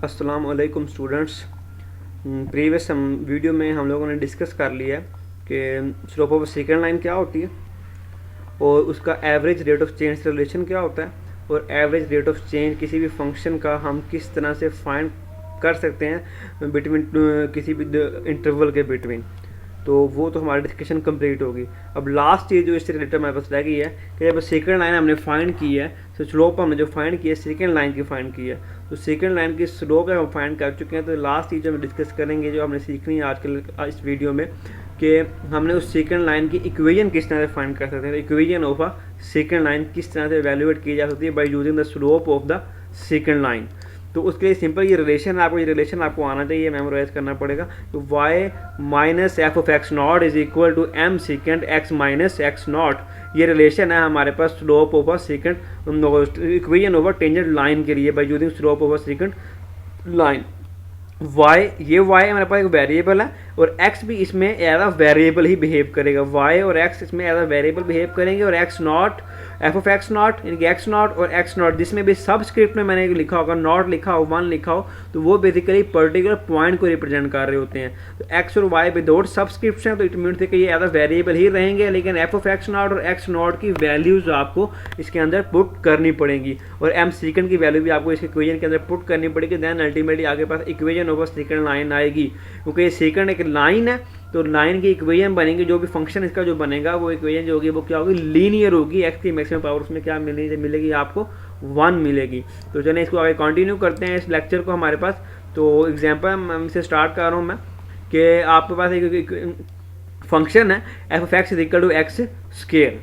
अस्सलाम वालेकुम students. Previous video में हम लोगों ने डिस्कस कर लिया कि स्लोप ऑफ सेकेंड लाइन क्या होती है और उसका average rate of change relation क्या होता है, और एवरेज रेट ऑफ चेंज किसी भी फंक्शन का हम किस तरह से फाइंड कर सकते हैं बिटवीन किसी भी इंटरवल के बिटवीन। तो वो तो हमारी डिस्कशन कंप्लीट होगी। अब लास्ट चीज़ जो इससे रिलेटेड हमारे पास रह गई है कि जब सेकंड लाइन हमने फाइंड की है, तो स्लोप हमने जो फाइंड की है सेकंड लाइन की फाइंड की है, तो सेकंड लाइन की स्लोप हम फाइंड कर चुके हैं। तो लास्ट चीज़ हम डिस्कस करेंगे जो हमने सीखनी है आजकल इस वीडियो में, कि हमने उस सेकंड लाइन की इक्वेशन किस तरह से फाइंड कर सकते हैं। Equation of a second line किस तरह से एवेल्युएट की जा सकती है by using the slope of the second line. तो उसके लिए सिंपल ये रिलेशन आपको आना चाहिए, मेमोराइज करना पड़ेगा। तो y minus F of x naught is equal to m second x minus x naught, ये रिलेशन है हमारे पास slope of a second equation of a tangent line के लिए by using slope of a second line. ये y हमारे पास एक variable है और x भी इसमें एज अ वेरिएबल ही बिहेव करेगा। y और x इसमें एज अ वेरिएबल बिहेव करेंगे और x not F of x not यानी कि x नॉट और x नॉट जिसमें भी सबस्क्रिप्ट में मैंने लिखा होगा नॉट लिखा हो 1 लिखा हो, तो वो बेसिकली पर्टिकुलर पॉइंट को रिप्रेजेंट कर रहे होते हैं। तो x और y विदाउट सब्सक्रिप्शन है, तो इट मीन कि ये एज अ वेरिएबल ही रहेंगे, लेकिन एफ ऑफ एक्स नॉट और x नॉट की वैल्यूज आपको इसके अंदर पुट करनी पड़ेंगी और m सेकंड की वैल्यू भी आपको इसके इक्वेशन के अंदर पुट करनी पड़ेगी। देन अल्टीमेटली आगे पास इक्वेशन ऑफ सेकंड लाइन आएगी, क्योंकि ये सेकंड एक लाइन है, तो लाइन की इक्वेशन बनेगी, जो भी फंक्शन इसका जो बनेगा वो इक्वेशन जो होगी वो क्या होगी, लीनियर होगी। एक्स की मैक्सिमम पावर उसमें क्या मिलेगी आपको 1 मिलेगी। तो चलिए इसको आगे कंटिन्यू करते हैं इस लेक्चर को हमारे पास। तो एग्जांपल मैं से स्टार्ट कर रहा हूँ मैं कि आपके पास एक फंक्शन है F of X is equal to X square.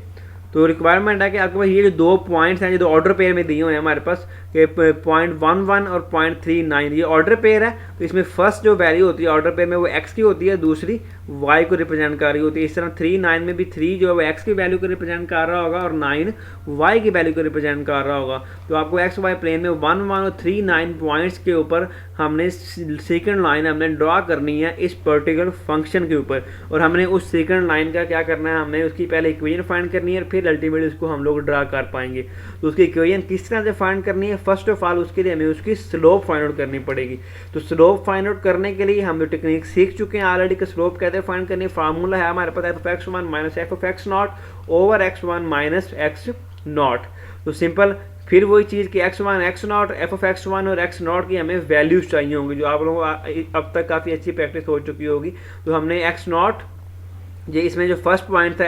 तो रिक्वायरमेंट है कि आपके पास ये जो दो पॉइंट्स हैं जो ऑर्डर पेयर में दिए हुए हैं हमारे पास कि 0.11 और 0.39, ये ऑर्डर पेयर है। तो इसमें फर्स्ट जो वैल्यू होती है ऑर्डर पेयर में वो x की होती है, दूसरी y को रिप्रेजेंट कर रही होती है। इस तरह 3 9 में भी 3 जो है वो x की वैल्यू को रिप्रेजेंट कर रहा होगा और 9 y की वैल्यू को रिप्रेजेंट कर रहा होगा। तो आपको एक्स वाई प्लेन में 1 1 और 3 9 पॉइंट्स के ऊपर हमने सेकंड लाइन हमने ड्रॉ करनी है इस पर्टिकुलर फंक्शन के ऊपर, और हमने उस सेकंड लाइन का क्या करना है, हमने उसकी पहले इक्वेशन फाइंड करनी है, फिर अल्टीमेटली उसको हम लोग ड्रा कर पाएंगे। तो उसकी इक्वेशन किस तरह से फाइंड करनी है, फर्स्ट ऑफ ऑल उसके लिए हमें उसकी स्लोप फाइंड आउट करनी पड़ेगी। तो स्लोप फाइंड आउट करने के लिए हम जो टेक्निक सीख चुके हैं ऑलरेडी कि स्लोप कैसे फाइंड करनी है। फार्मूला है हमारे पास f of x one minus F of x naught over x one minus x not. तो सिंपल फिर वही चीज़ कि x one x naught F of x one और एक्स नॉट की हमें वैल्यूज चाहिए होंगी, जो आप लोगों को अब तक काफ़ी अच्छी प्रैक्टिस हो चुकी होगी। तो हमने एक्स नॉट ये इसमें जो फर्स्ट पॉइंट था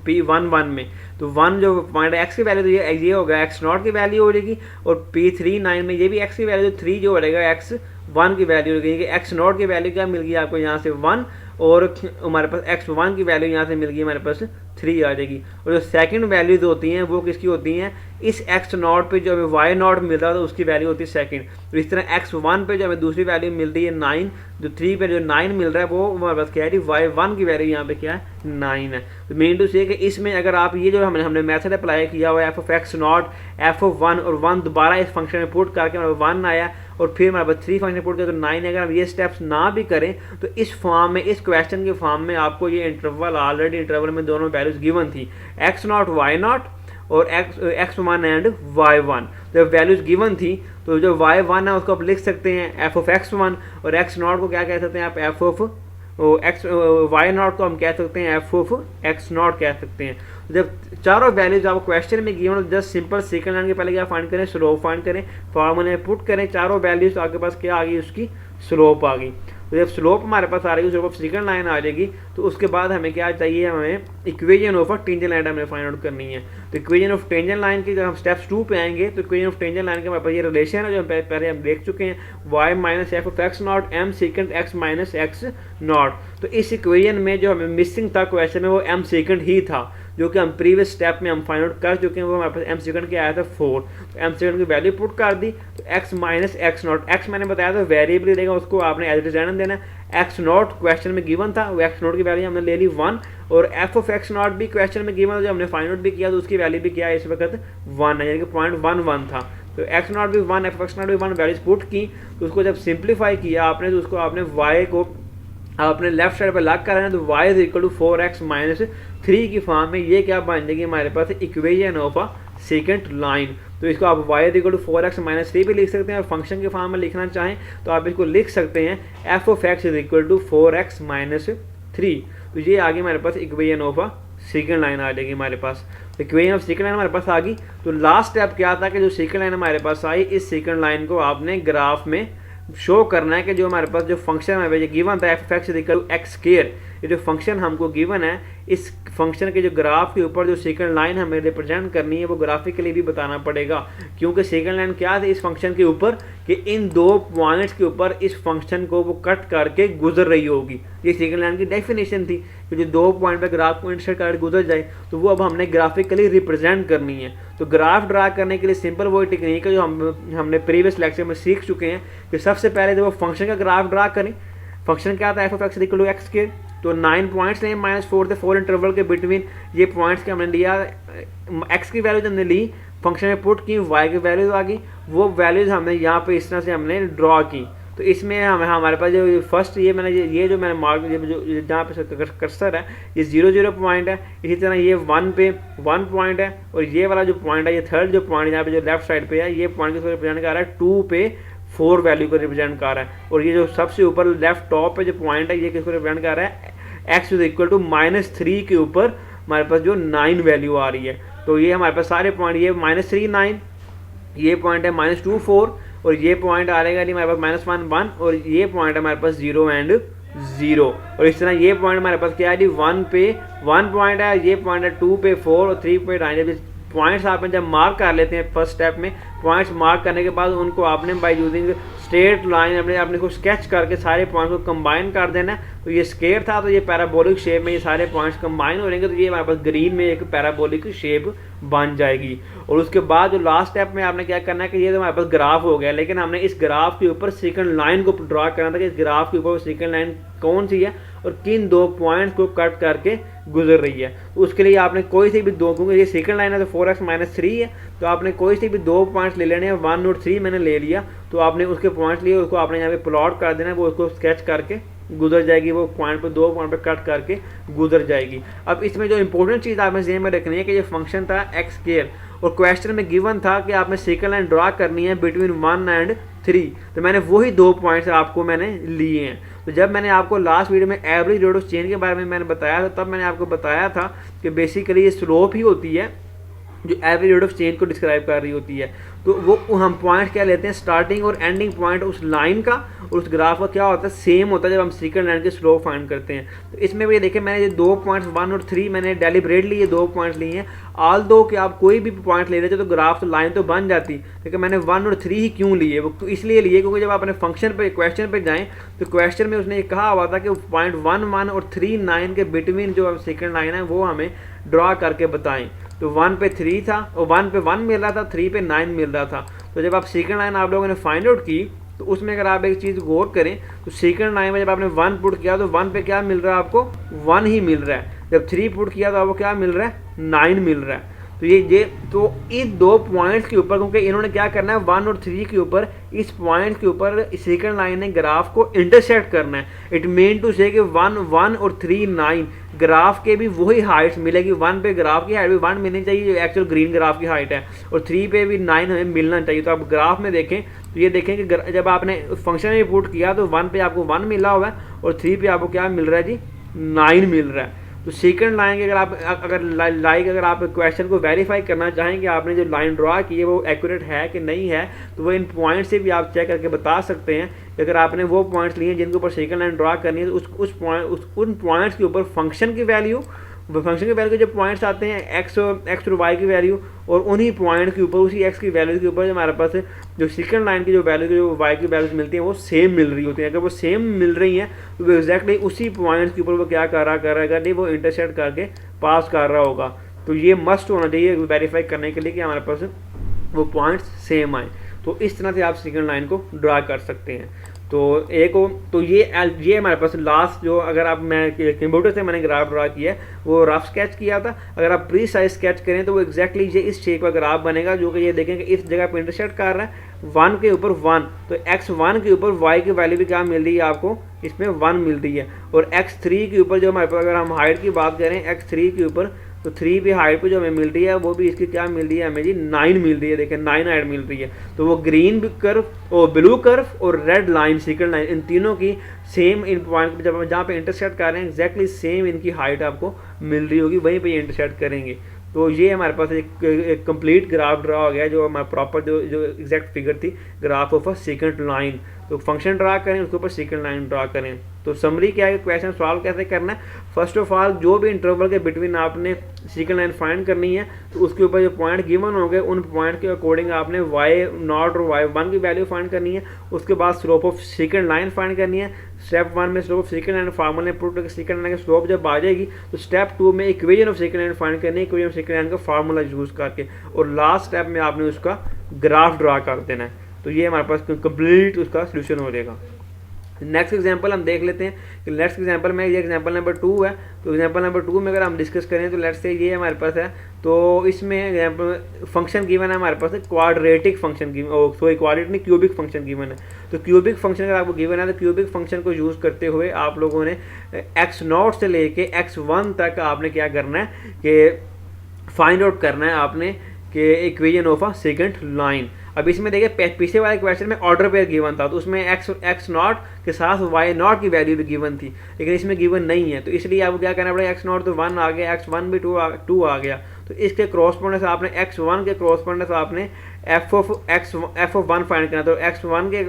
P11 में, तो 1 जो पॉइंट है एक्स की वैल्यू, तो ये होगा एक्स नॉट की वैल्यू हो जाएगी, और P39 में ये भी एक्स की वैल्यू 3 जो रहेगा एक्स 1 की वैल्यू हो जाएगी। एक्स नॉट की वैल्यू क्या मिल गई आपको यहाँ से 1, और हमारे पास x1 की वैल्यू यहाँ से मिल गई हमारे पास 3 आ जाएगी। और जो सेकंड वैल्यूज होती हैं वो किसकी होती हैं, इस x नॉट पे जो हमें y नॉट मिल रहा है तो उसकी वैल्यू होती है सेकंड। तो इस तरह x1 पे जो हमें दूसरी वैल्यू मिलती है 9, जो 3 पे जो 9 मिल रहा है वो हमारे पास क्या है, y1 की वैल्यू यहाँ पे क्या है 9 है। तो मेन टू से कि इसमें अगर आप ये जो हमने मेथड अप्लाई किया हुआ है F of x naught F of 1 और 1 दोबारा इस फंक्शन में पुट करके हमारे 1 आया और फिर हमारे पास 3 फंक्शन पुट किया तो 9, अगर हम ये स्टेप्स ना भी करें तो इस फॉर्म में, इस क्वेश्चन के फॉर्म में आपको ये इंटरवल ऑलरेडी इंटरवल में दोनों वैल्यूज गिवन थी, एक्स नॉट वाई नॉट और X one and Y one जब वैल्यूज गिवन थी, तो जो वाई वन है उसको आप लिख सकते हैं एफ ऑफ एक्स वन, और एक्स नॉट को क्या कह सकते हैं आप F of X Y not को हम कह सकते हैं एफ ऑफ एक्स नॉट कह सकते हैं। जब चारों वैल्यूज आपको क्वेश्चन में given, just simple second line के पहले क्या फाइंड करें, स्लोप फाइंड करें, फॉर्मूले में पुट करें चारों वैल्यूज, तो आपके पास क्या आ गई, उसकी स्लोप आ गई। तो जब स्लोप हमारे पास आ रही है, स्लोप ऑफ सेकंड लाइन आ जाएगी, तो उसके बाद हमें क्या चाहिए, हमें इक्वेशन ऑफ टेंजेंट लाइन हमें फाइंड आउट करनी है। तो इक्वेशन ऑफ टेंजेंट लाइन की जब हम स्टेप्स 2 पे आएंगे, तो इक्वेशन ऑफ टेंजेंट लाइन के हमारे पास ये रिलेशन है जो पहले हम देख चुके हैं, y minus F of x not M second X minus x not. तो इस इक्वेशन में जो हमें मिसिंग था क्वेश्चन में वो एम सेकंड ही था, जो कि हम प्रीवियस स्टेप में हम फाइंड आउट कर चुके हैं। वो हमारे पास एम सेकंड के आया था 4, तो एम सेकंड की वैल्यू पुट कर दी, तो x minus x not, x मैंने बताया था वेरिएबल देगा, उसको आपने एज इट इज रहने देना। एक्स नॉट क्वेश्चन में गिवन था, वो एक्स नॉट की वैल्यू हमने ले ली 1, और एफ ऑफ एक्स नॉट भी क्वेश्चन में गिवन था, जो हमने फाइंड आउट भी किया, तो उसकी वैल्यू भी क्या है इस वक्त 1 है, यानी कि 0.11 था। तो एक्स नॉट भी 1 एफ ऑफ एक्स नॉट भी 1 वैल्यूज पुट की, तो उसको जब सिंप्लीफाई किया आपने, तो उसको आपने y को आपने लेफ्ट साइड पर लग कर रहे हैं, तो y is equal to 4x minus 3 की फॉर्म में ये क्या बन जाएगी हमारे पास, equation of a second line. तो इसको आप y equal to 4x minus 3 भी लिख सकते हैं, और फंक्शन के फॉर्म में लिखना चाहें तो आप इसको लिख सकते हैं F of X is equal to 4x minus 3। तो ये आगे हमारे पास इक्वेशन ऑफ सेकंड लाइन आ जाएगी हमारे पास। तो इक्वेशन ऑफ सेकंड लाइन हमारे पास आ गई। तो लास्ट स्टेप क्या था कि जो सेकंड लाइन हमारे पास आई, इस सेकंड लाइन को आपने ग्राफ में शो करना है कि जो हमारे पास जो फंक्शन हमें गिवन था F X equal to X square, ये जो फंक्शन हमको गिवन है, इस फंक्शन के जो ग्राफ के ऊपर जो सेकंड लाइन हमें रिप्रेजेंट करनी है वो ग्राफिकली भी बताना पड़ेगा, क्योंकि सेकंड लाइन क्या थी इस फंक्शन के ऊपर कि इन दो पॉइंट्स के ऊपर इस फंक्शन को वो कट करके गुजर रही होगी। ये सेकंड लाइन की डेफिनेशन थी कि जो दो पॉइंट पे ग्राफ को इंटरसेक्ट करके गुजर जाए, तो वो अब हमने ग्राफिकली रिप्रेजेंट करनी है। तो ग्राफ ड्रा करने के लिए सिंपल वो टेक्निक है जो हमने प्रीवियस लेक्चर में सीख चुके हैं कि सबसे पहले जब वो फंक्शन का ग्राफ ड्रा करें, फंक्शन क्या था F of X equal to X square, तो 9 पॉइंट्स लें -4 थे, 4 इंटरवल के बिटवीन ये पॉइंट्स के हमने लिया, एक्स की वैल्यूज हमने ली, फंक्शन में पुट की, वाई की वैल्यूज आ गई, वो वैल्यूज हमने यहाँ पे इस तरह से हमने ड्रॉ की। तो इसमें हमारे पास जो फर्स्ट ये जो मैंने मार्क जो जहाँ पे कर्सर है ये 0 पॉइंट है, इसी तरह ये 1 पे 1 पॉइंट है, और ये वाला जो पॉइंट है ये थर्ड जो पॉइंट यहाँ पे जो लेफ्ट साइड पे है, ये पॉइंट किसको रिप्रेजेंट कर रहा है 2 पे 4 वैल्यू को रिप्रेजेंट कर रहा है, और ये जो सबसे ऊपर लेफ्ट टॉप पे जो पॉइंट है ये किसको रिप्रेजेंट कर रहा है x इज इक्वल टू -3 के ऊपर हमारे पास जो 9 वैल्यू आ रही है। तो ये हमारे पास सारे पॉइंट, ये -3 9, ये पॉइंट है -2 4, और ये पॉइंट आ रहेगा हमारे पास -1 1, और ये पॉइंट हमारे पास 0 एंड 0, और इस तरह ये पॉइंट हमारे पास क्या है 1 पे 1 पॉइंट है, ये पॉइंट है 2 पे 4 और 3 पे 9। पॉइंट्स आपने जब मार्क कर लेते हैं फर्स्ट स्टेप में, पॉइंट्स मार्क करने के बाद उनको आपने बाय यूजिंग स्ट्रेट लाइन अपने को स्केच करके सारे पॉइंट्स को कंबाइन कर देना है। तो ये स्क्वायर था तो ये पैराबोलिक शेप में ये सारे पॉइंट्स कंबाइन हो जाएंगे, तो ये हमारे पास ग्रीन में एक पैराबोलिक शेप बन जाएगी। और उसके बाद जो लास्ट स्टेप में आपने क्या करना है कि ये तो हमारे पास ग्राफ हो गया, लेकिन हमने इस ग्राफ के ऊपर सेकंड लाइन को ड्रॉ करना था कि इस ग्राफ के ऊपर सेकंड लाइन कौन सी है और किन दो पॉइंट्स को कट करके गुजर रही है। तो उसके लिए आपने कोई सी भी दो, क्योंकि ये सेकंड लाइन है तो 4x माइनस 3 है, तो आपने कोई सी भी दो पॉइंट्स ले लेने हैं। 1 और 3 मैंने ले लिया, तो आपने उसके पॉइंट्स लिए, उसको आपने यहाँ पे प्लॉट कर देना है, वो उसको स्केच करके गुजर जाएगी, वो पॉइंट पे दो पॉइंट पे कट करके गुजर जाएगी। अब इसमें जो इंपॉर्टेंट चीज़ आपने ज़हन में रखनी है कि ये फंक्शन था एक्स स्क्वायर, और क्वेश्चन में गिवन था कि आपने सेकंड लाइन ड्रा करनी है बिटवीन 1 एंड 3, तो मैंने वही दो पॉइंट्स आपको मैंने लिए हैं। तो जब मैंने आपको लास्ट वीडियो में एवरेज रेट ऑफ चेंज के बारे में मैंने बताया था, तब मैंने आपको बताया था कि बेसिकली ये स्लोप ही होती है जो एवरेज रेट ऑफ चेंज को डिस्क्राइब कर रही होती है। तो वो हम पॉइंट क्या लेते हैं, स्टार्टिंग और एंडिंग पॉइंट उस लाइन का और उस ग्राफ का क्या होता है, सेम होता है जब हम सेकंड लाइन के स्लोप फाइंड करते हैं। तो इसमें भी देखिए मैंने ये दो पॉइंट्स 1 और 3 मैंने डेलिबरेटली ये दो पॉइंट्स लिए हैं। ऑल दो कि आप कोई भी पॉइंट ले लेते तो ग्राफ तो लाइन तो बन जाती, लेकिन मैंने 1 और 3 ही क्यों लिए, वो तो इसलिए लिए क्योंकि जब आप अपने फंक्शन पे क्वेश्चन पे जाएं तो क्वेश्चन में उसने ये कहा हुआ था कि पॉइंट 1 1 और 3 9 के बिटवीन जो सेकंड लाइन है वो हमें ड्रॉ करके बताएं। तो 1 पे 3 था और 1 पे 1 मिल रहा था, 3 पे 9 मिल रहा था। तो जब आप सेकंड लाइन आप लोगों ने फाइंड आउट की तो उसमें अगर आप एक चीज़ गौर करें तो सेकंड लाइन में जब आपने 1 पुट किया तो 1 पे क्या मिल रहा है आपको, 1 ही मिल रहा है। जब 3 पुट किया तो आपको क्या मिल रहा है, 9 मिल रहा है। तो ये तो इन दो पॉइंट्स के ऊपर, क्योंकि इन्होंने क्या करना है 1 और 3 के ऊपर, इस पॉइंट के ऊपर सेकंड लाइन ने ग्राफ को इंटरसेक्ट करना है। इट मीन टू से कि 1 1 और 3 9 ग्राफ के भी वही हाइट्स मिलेगी। 1 पे ग्राफ की हाइट भी 1 मिलनी चाहिए जो एक्चुअल ग्रीन ग्राफ की हाइट है, और 3 पे भी 9 हमें मिलना चाहिए। तो आप ग्राफ में देखें तो ये देखें कि जब आपने फंक्शन में पुट किया तो 1 पे आपको 1 मिला हुआ है और 3 पे आपको क्या मिल रहा है जी, 9 मिल रहा है। तो सेकंड लाइन के अगर आप क्वेश्चन को वेरीफाई करना चाहें कि आपने जो लाइन ड्रा की है वो एक्यूरेट है कि नहीं है, तो वो इन पॉइंट से भी आप चेक करके बता सकते हैं। अगर आपने वो पॉइंट्स लिए जिनके ऊपर सेकंड लाइन ड्रा करनी है तो उन पॉइंट्स के ऊपर फंक्शन की वैल्यू के जो पॉइंट्स आते हैं एक्स और वाई की वैल्यू, और उन्हीं पॉइंट के ऊपर उसी एक्स की वैल्यू के ऊपर जो हमारे पास जो सेकंड लाइन की जो वैल्यू जो वाई की वैल्यूज मिलती हैं वो सेम मिल रही होती हैं। अगर वो सेम मिल रही हैं तो वो एग्जैक्टली उसी पॉइंट्स के ऊपर वो क्या कर रहा है, वो इंटरसेक्ट करके पास कर रहा होगा। तो ये मस्ट होना चाहिए वेरीफाई करने के लिए कि हमारे पास वो पॉइंट्स सेम आए। तो इस तरह से आप सेकंड लाइन को ड्रा कर सकते हैं। तो ये हमारे पास लास्ट जो, अगर आप मैं कंप्यूटर से मैंने ग्राफ ड्रा किया है वो रफ स्केच किया था। अगर आप प्री साइज स्केच करें तो वो एग्जैक्टली ये इस शेप का ग्राफ बनेगा, जो कि ये देखेंगे इस जगह पे इंटरसेक्ट कर रहा है 1 के ऊपर 1, तो x1 के ऊपर y की वैल्यू भी क्या मिल रही है आपको, इसमें 1 मिल रही है। और x3 के ऊपर जो हमारे पास, अगर हम हाइट की बात करें x3 के ऊपर तो 3 भी हाइट पे जो हमें मिल रही है वो भी इसकी क्या मिल रही है हमें जी 9 मिल रही है। देखें 9 हाइट मिल रही है। तो वो ग्रीन कर्व और ब्लू कर्व और red line secret line in तीनों की सेम इन पॉइंट जब जहाँ पे इंटरसेक्ट कर रहे हैं एग्जैक्टली सेम इनकी हाइट आपको मिल रही होगी, वहीं पे ये इंटरसेक्ट करेंगे। तो ये हमारे पास एक कंप्लीट ग्राफ ड्रा हो गया जो हमारा प्रॉपर जो एग्जैक्ट फिगर थी graph of a second line. तो फंक्शन ड्रा करें उसके ऊपर सेकंड लाइन ड्रा करें। तो समरी क्या है, क्वेश्चन सॉल्व कैसे करना है। फर्स्ट ऑफ ऑल जो भी इंटरवल के बिटवीन आपने सेकंड लाइन फाइंड करनी है तो उसके ऊपर जो पॉइंट गिवन होंगे उन पॉइंट के अकॉर्डिंग आपने y0 और y1 की वैल्यू फाइंड करनी है। उसके बाद slope of second line find करनी है। स्टेप 1 में slope of second line formula में पुट करके सेकंड लाइन की स्लोप जब आ जाएगी तो स्टेप 2 में equation of second line find करनी है, इक्वेशन ऑफ सेकंड लाइन का फार्मूला यूज करके, और लास्ट स्टेप में आपने उसका ग्राफ ड्रा कर देना है। तो ये हमारे पास कंप्लीट उसका सोल्यूशन हो जाएगा। नेक्स्ट एग्जांपल हम देख लेते हैं कि नेक्स्ट एग्जांपल में ये एग्जांपल नंबर 2 है। तो एग्जांपल नंबर 2 में अगर हम डिस्कस करें तो लेट्स से ये हमारे पास है। तो इसमें एग्जांपल फंक्शन गिवन है हमारे पास quadratic function given, sorry quadratic नहीं क्यूबिक फंक्शन गिवन है। तो क्यूबिक फंक्शन अगर आपको गिवन है तो क्यूबिक फंक्शन को यूज़ करते हुए आप लोगों ने x0 से लेके x1 तक आपने क्या करना है कि फाइंड आउट करना है आपने कि equation of a second line. अब इसमें देखिए पीछे वाले क्वेश्चन में ऑर्डर पेयर गिवन था तो उसमें x0 के साथ y0 की वैल्यू भी गिवन थी, लेकिन इसमें गिवन नहीं है। तो इसलिए आपको क्या करना पड़ेगा, x0 तो 1 आ गया, x1 भी 2 आ गया। तो इसके क्रॉसपोंडेंस आपने x1 के क्रॉसपोंडेंस आपने f(1) फाइंड करना। तो x1 के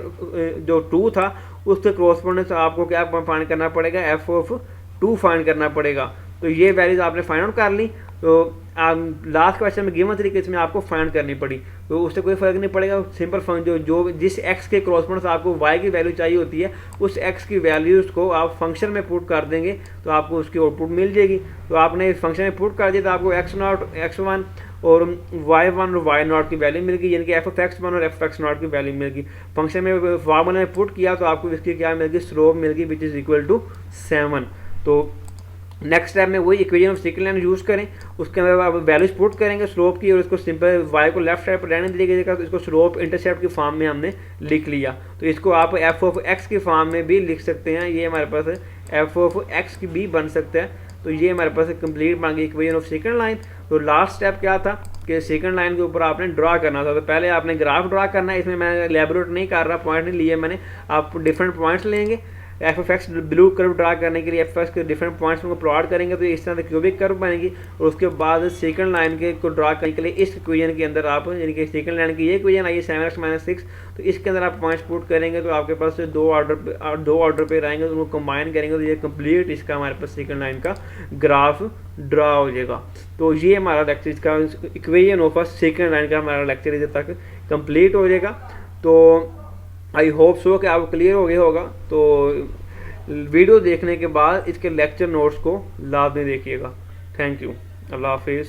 जो 2 था उसके क्रॉसपोंडेंस आपको क्या फाइंड करना पड़ेगा, f(2) फाइंड करना पड़ेगा। तो ये वैल्यूज आपने फाइंड आउट कर ली। तो लास्ट क्वेश्चन में गिवन तरीके से आपको फाइंड करनी पड़ी, तो उससे कोई फर्क नहीं पड़ेगा। सिंपल फंक्शन जो जिस x के क्रॉसपोंडेंस आपको y की वैल्यू चाहिए होती है उस x की वैल्यूज को आप फंक्शन में पुट कर देंगे तो आपको उसकी आउटपुट मिल जाएगी। तो आपने फंक्शन में पुट कर दिया तो आपको x0, x1 और y1 और y0 की वैल्यू मिल गई, यानी कि f(x1) और f(x0) की वैल्यू मिल गई। फंक्शन में फार्मूला में पुट किया तो आपको इसकी क्या मिल गई, स्लोप मिल गई विच इज़ इक्वल टू 7। तो नेक्स्ट स्टेप में वही equation of second line use करें, उसके अंदर आप वैल्यूज पुट करेंगे स्लोप की और इसको सिंपल y को लेफ्ट साइड पर रहने दीजिएगा। तो इसको स्लोप इंटरसेप्ट की फॉर्म में हमने लिख लिया। तो इसको आप f(x) की फॉर्म में भी लिख सकते हैं, ये हमारे पास f(x) की भी बन सकता है। तो ये हमारे पास कंप्लीट बन गई इक्वेशन ऑफ सेकंड लाइन। तो लास्ट स्टेप क्या था कि सेकंड लाइन के ऊपर आपने ड्रा करना था। तो पहले आपने ग्राफ ड्रा करना है, इसमें मैं एलैबोरेट नहीं कर रहा, पॉइंट नहीं लिए मैंने, आप डिफरेंट पॉइंट्स लेंगे। f(x) ब्लू कर्व ड्रा करने के लिए f(x) के डिफरेंट पॉइंट्स को प्लॉट करेंगे तो इस तरह से क्यूबिक कर्व बनेगी। और उसके बाद सेकंड लाइन के को ड्रा करने के लिए इस इक्वेशन के अंदर आप, यानी कि सेकंड लाइन की ये इक्वेशन आई है 7x - 6, तो इसके अंदर आप पॉइंट्स पुट करेंगे तो आपके पास दो ऑर्डर पे रहेंगे, उनको कंबाइन करेंगे तो ये कंप्लीट इसका हमारे पास सेकंड लाइन का ग्राफ ड्रा हो जाएगा। तो ये हमारा लेक्चर इसका equation of a second line का हमारा लेक्चर इधर तक कंप्लीट हो जाएगा। तो आई होप सो कि आपको क्लियर हो गया होगा। तो वीडियो देखने के बाद इसके लेक्चर नोट्स को लाजमी देखिएगा। थैंक यू, अल्लाह हाफिज़।